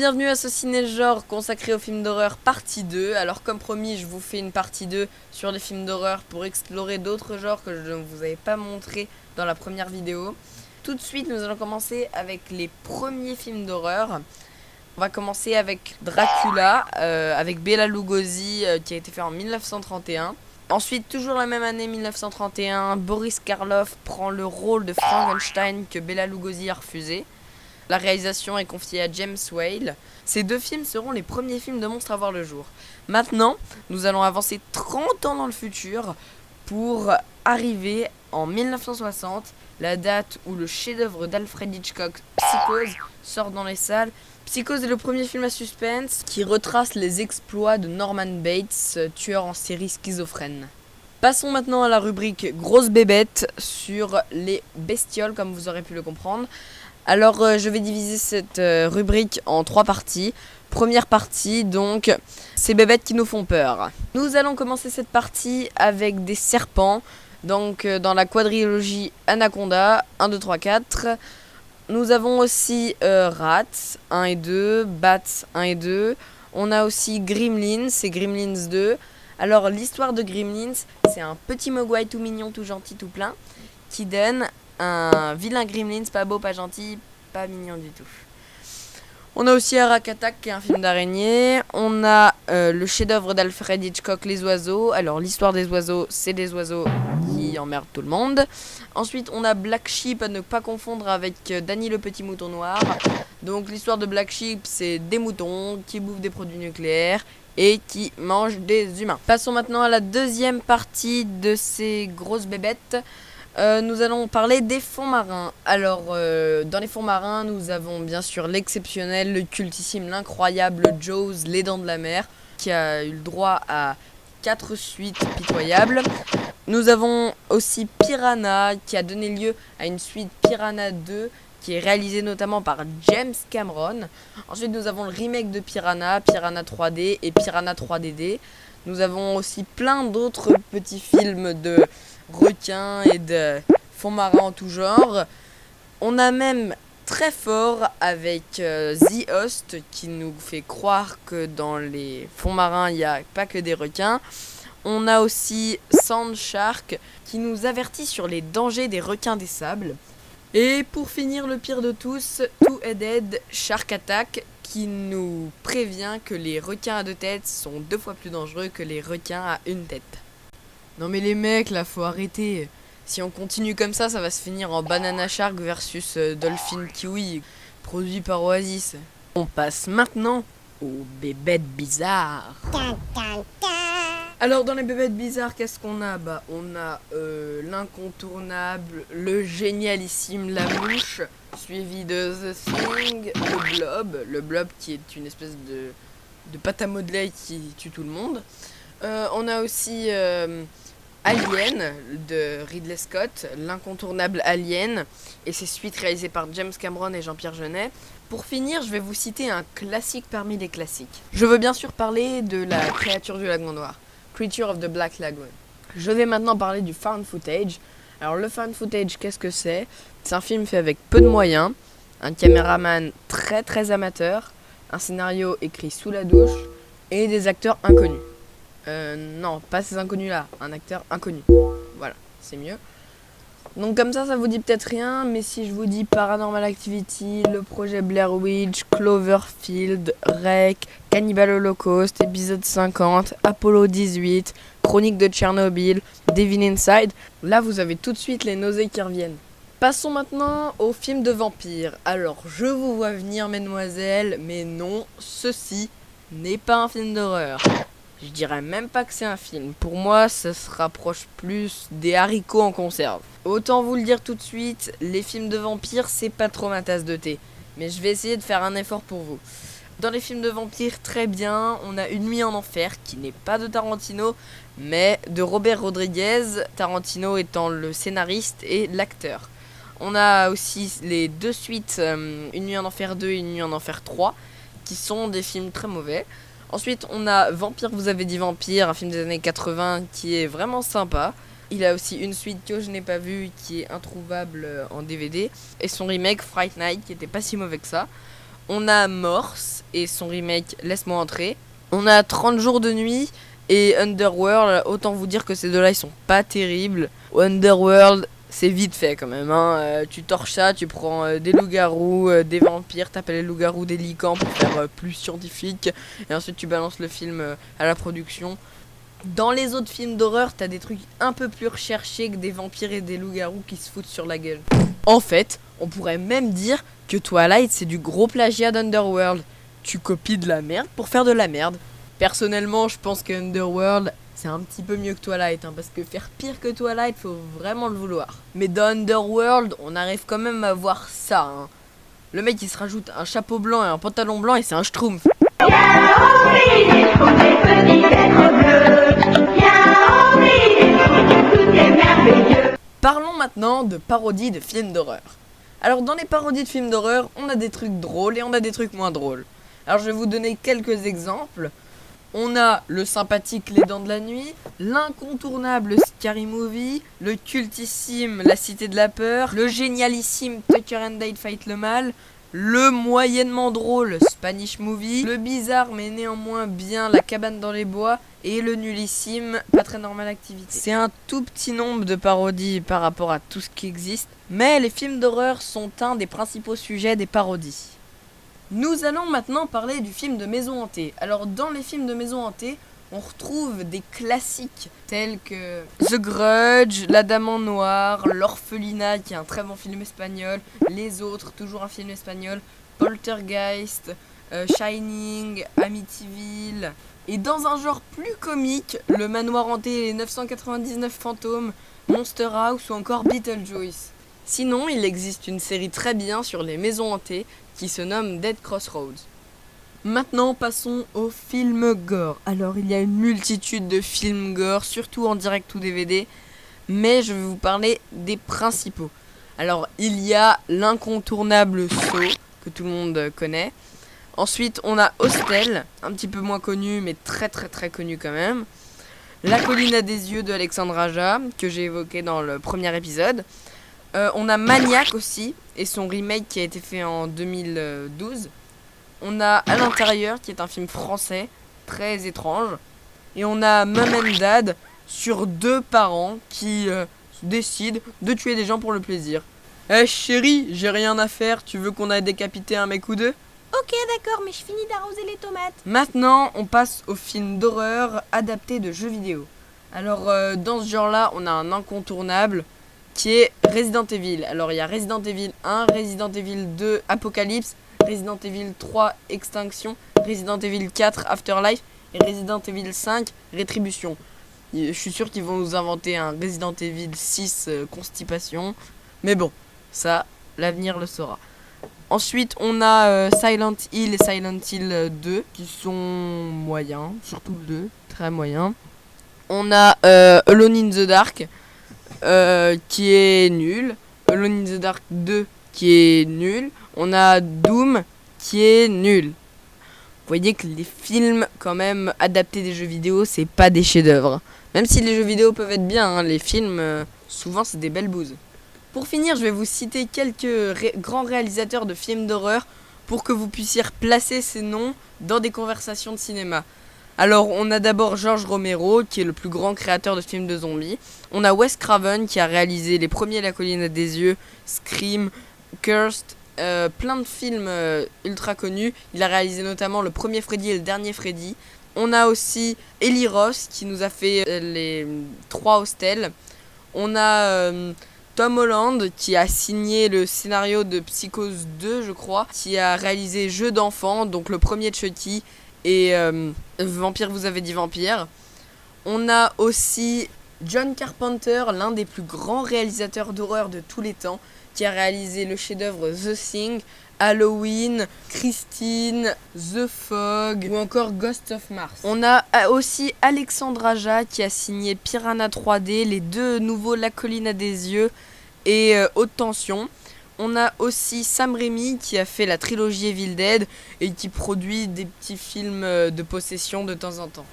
bienvenue à ce ciné-genre consacré aux films d'horreur partie 2. Alors comme promis, je vous fais une partie 2 sur les films d'horreur pour explorer d'autres genres que je ne vous avais pas montré dans la première vidéo. Tout de suite, nous allons commencer avec les premiers films d'horreur. On va commencer avec Dracula, avec Bela Lugosi, qui a été fait en 1931. Ensuite, toujours la même année 1931, Boris Karloff prend le rôle de Frankenstein que Bela Lugosi a refusé. La réalisation est confiée à James Whale. Ces deux films seront les premiers films de monstres à voir le jour. Maintenant, nous allons avancer 30 ans dans le futur pour arriver en 1960, la date où le chef-d'œuvre d'Alfred Hitchcock, Psychose, sort dans les salles. Psychose est le premier film à suspense qui retrace les exploits de Norman Bates, tueur en série schizophrène. Passons maintenant à la rubrique Grosse bébête sur les bestioles, comme vous aurez pu le comprendre. Alors, je vais diviser cette rubrique en 3 parties. Première partie, donc, ces bébêtes qui nous font peur. Nous allons commencer cette partie avec des serpents, donc dans la quadrilogie Anaconda, 1, 2, 3, 4. Nous avons aussi Rats, 1 et 2, Bats, 1 et 2. On a aussi Gremlins et Gremlins 2. Alors, l'histoire de Gremlins, c'est un petit mogwai tout mignon, tout gentil, tout plein, qui donne un vilain Gremlins, pas beau, pas gentil, pas mignon du tout. On a aussi Arak Attack, qui est un film d'araignée. On a le chef-d'œuvre d'Alfred Hitchcock, Les Oiseaux. Alors, l'histoire des oiseaux, c'est des oiseaux qui emmerdent tout le monde. Ensuite, on a Black Sheep, à ne pas confondre avec Danny le petit mouton noir. Donc, l'histoire de Black Sheep, c'est des moutons qui bouffent des produits nucléaires et qui mangent des humains. Passons maintenant à la deuxième partie de ces grosses bébêtes. Nous allons parler des fonds marins. Alors, dans les fonds marins, nous avons bien sûr l'exceptionnel, le cultissime, l'incroyable Jaws, les dents de la mer, qui a eu le droit à 4 suites pitoyables. Nous avons aussi Piranha, qui a donné lieu à une suite Piranha 2, qui est réalisée notamment par James Cameron. Ensuite, nous avons le remake de Piranha, Piranha 3D et Piranha 3DD. Nous avons aussi plein d'autres petits films de requins et de fonds marins en tout genre. On a même très fort avec The Host qui nous fait croire que dans les fonds marins il n'y a pas que des requins. On a aussi Sand Shark qui nous avertit sur les dangers des requins des sables. Et pour finir, le pire de tous, Two-Headed Shark Attack qui nous prévient que les requins à 2 têtes sont 2 fois plus dangereux que les requins à 1 tête. Non mais les mecs, là, faut arrêter. Si on continue comme ça va se finir en Banana Shark versus Dolphin Kiwi, produit par Oasis. On passe maintenant aux bébêtes bizarres. Alors dans les bébêtes bizarres, qu'est-ce qu'on a ? Bah on a l'incontournable, le génialissime La Mouche, suivi de The Thing, le Blob qui est une espèce de pâte à modeler qui tue tout le monde. On a aussi Alien de Ridley Scott, l'incontournable Alien, et ses suites réalisées par James Cameron et Jean-Pierre Jeunet. Pour finir, je vais vous citer un classique parmi les classiques. Je veux bien sûr parler de la créature du lagon noir, Creature of the Black Lagoon. Je vais maintenant parler du found footage. Alors le found footage, qu'est-ce que c'est ? C'est un film fait avec peu de moyens, un caméraman très très amateur, un scénario écrit sous la douche et des acteurs inconnus. Non, pas ces inconnus-là, un acteur inconnu. Voilà, c'est mieux. Donc comme ça vous dit peut-être rien, mais si je vous dis Paranormal Activity, le projet Blair Witch, Cloverfield, Rec, Cannibal Holocaust, épisode 50, Apollo 18, Chronique de Tchernobyl, Devil Inside, là vous avez tout de suite les nausées qui reviennent. Passons maintenant au film de vampires. Alors, je vous vois venir mesdemoiselles, mais non, ceci n'est pas un film d'horreur. Je dirais même pas que c'est un film. Pour moi, ça se rapproche plus des haricots en conserve. Autant vous le dire tout de suite, les films de vampires, c'est pas trop ma tasse de thé. Mais je vais essayer de faire un effort pour vous. Dans les films de vampires, très bien, on a Une nuit en enfer, qui n'est pas de Tarantino, mais de Robert Rodriguez, Tarantino étant le scénariste et l'acteur. On a aussi les 2 suites, Une nuit en enfer 2 et Une nuit en enfer 3, qui sont des films très mauvais. Ensuite, on a Vampire, vous avez dit Vampire, un film des années 80 qui est vraiment sympa. Il a aussi une suite que je n'ai pas vue qui est introuvable en DVD. Et son remake, Fright Night, qui était pas si mauvais que ça. On a Morse et son remake Laisse-moi entrer. On a 30 jours de nuit et Underworld. Autant vous dire que ces deux-là, ils sont pas terribles. Underworld, c'est vite fait quand même. Tu torches ça, tu prends des loups-garous, des vampires, t'appelles les loups-garous des licans pour faire plus scientifique. Et ensuite, tu balances le film à la production. Dans les autres films d'horreur, t'as des trucs un peu plus recherchés que des vampires et des loups-garous qui se foutent sur la gueule. En fait, on pourrait même dire que Twilight, c'est du gros plagiat d'Underworld. Tu copies de la merde pour faire de la merde. Personnellement, je pense que Underworld, c'est un petit peu mieux que Twilight, parce que faire pire que Twilight, faut vraiment le vouloir. Mais dans Underworld, on arrive quand même à voir ça. Le mec, il se rajoute un chapeau blanc et un pantalon blanc et c'est un schtroumpf. Parlons maintenant de parodies de films d'horreur. Alors dans les parodies de films d'horreur, on a des trucs drôles et on a des trucs moins drôles. Alors je vais vous donner quelques exemples. On a le sympathique Les Dents de la Nuit, l'incontournable Scary Movie, le cultissime La Cité de la Peur, le génialissime Tucker and Dale Fight le Mal, le moyennement drôle Spanish Movie, le bizarre mais néanmoins bien La Cabane dans les Bois et le nullissime Paranormal Activity. C'est un tout petit nombre de parodies par rapport à tout ce qui existe, mais les films d'horreur sont un des principaux sujets des parodies. Nous allons maintenant parler du film de maison hantée. Alors dans les films de maison hantée, on retrouve des classiques tels que The Grudge, La Dame en Noir, L'Orphelinat qui est un très bon film espagnol, Les Autres, toujours un film espagnol, Poltergeist, Shining, Amityville. Et dans un genre plus comique, Le Manoir hanté et les 999 fantômes, Monster House ou encore Beetlejuice. Sinon, il existe une série très bien sur les maisons hantées qui se nomme Dead Crossroads. Maintenant, passons aux films gore. Alors, il y a une multitude de films gore, surtout en direct ou DVD, mais je vais vous parler des principaux. Alors, il y a l'incontournable Saw, que tout le monde connaît. Ensuite, on a Hostel, un petit peu moins connu, mais très très très connu quand même. La colline à des yeux de Alexandre Aja, que j'ai évoqué dans le premier épisode. On a Maniac aussi, et son remake qui a été fait en 2012. On a À l'intérieur, qui est un film français, très étrange. Et on a Mum and Dad, sur deux parents qui décident de tuer des gens pour le plaisir. Chérie, j'ai rien à faire, tu veux qu'on aille décapiter un mec ou deux ? Ok, d'accord, mais je finis d'arroser les tomates. Maintenant, on passe aux films d'horreur adaptés de jeux vidéo. Alors, dans ce genre-là, on a un incontournable qui est Resident Evil. Alors, il y a Resident Evil 1, Resident Evil 2, Apocalypse, Resident Evil 3, Extinction, Resident Evil 4, Afterlife et Resident Evil 5, Rétribution. Je suis sûr qu'ils vont nous inventer un Resident Evil 6, Constipation. Mais bon, ça, l'avenir le saura. Ensuite, on a Silent Hill et Silent Hill 2 qui sont moyens, surtout le 2, très moyens. On a Alone in the Dark qui est nul. Alone in the Dark 2 qui est nul. On a Doom qui est nul. Vous voyez que les films quand même adaptés des jeux vidéo, c'est pas des chefs-d'œuvre. Même si les jeux vidéo peuvent être bien, les films souvent c'est des belles bouses. Pour finir, je vais vous citer quelques grands réalisateurs de films d'horreur pour que vous puissiez placer ces noms dans des conversations de cinéma. Alors, on a d'abord George Romero, qui est le plus grand créateur de films de zombies. On a Wes Craven, qui a réalisé les premiers La colline à des yeux, Scream, Cursed, plein de films ultra connus. Il a réalisé notamment le premier Freddy et le dernier Freddy. On a aussi Eli Roth, qui nous a fait les 3 Hostels. On a Tom Holland, qui a signé le scénario de Psychose 2, je crois, qui a réalisé Jeux d'enfants, donc le premier de Chucky, et Vampire, vous avez dit Vampire. On a aussi John Carpenter, l'un des plus grands réalisateurs d'horreur de tous les temps, qui a réalisé le chef-d'œuvre The Thing, Halloween, Christine, The Fog ou encore Ghost of Mars. On a aussi Alexandre Aja qui a signé Piranha 3D, les 2 nouveaux La colline à des yeux et Haute tension. On a aussi Sam Raimi qui a fait la trilogie Evil Dead et qui produit des petits films de possession de temps en temps.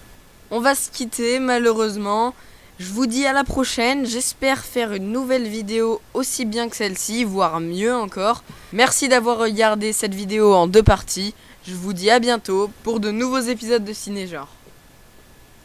On va se quitter malheureusement Je vous dis à la prochaine, j'espère faire une nouvelle vidéo aussi bien que celle-ci, voire mieux encore. Merci d'avoir regardé cette vidéo en 2 parties. Je vous dis à bientôt pour de nouveaux épisodes de Ciné-Genre.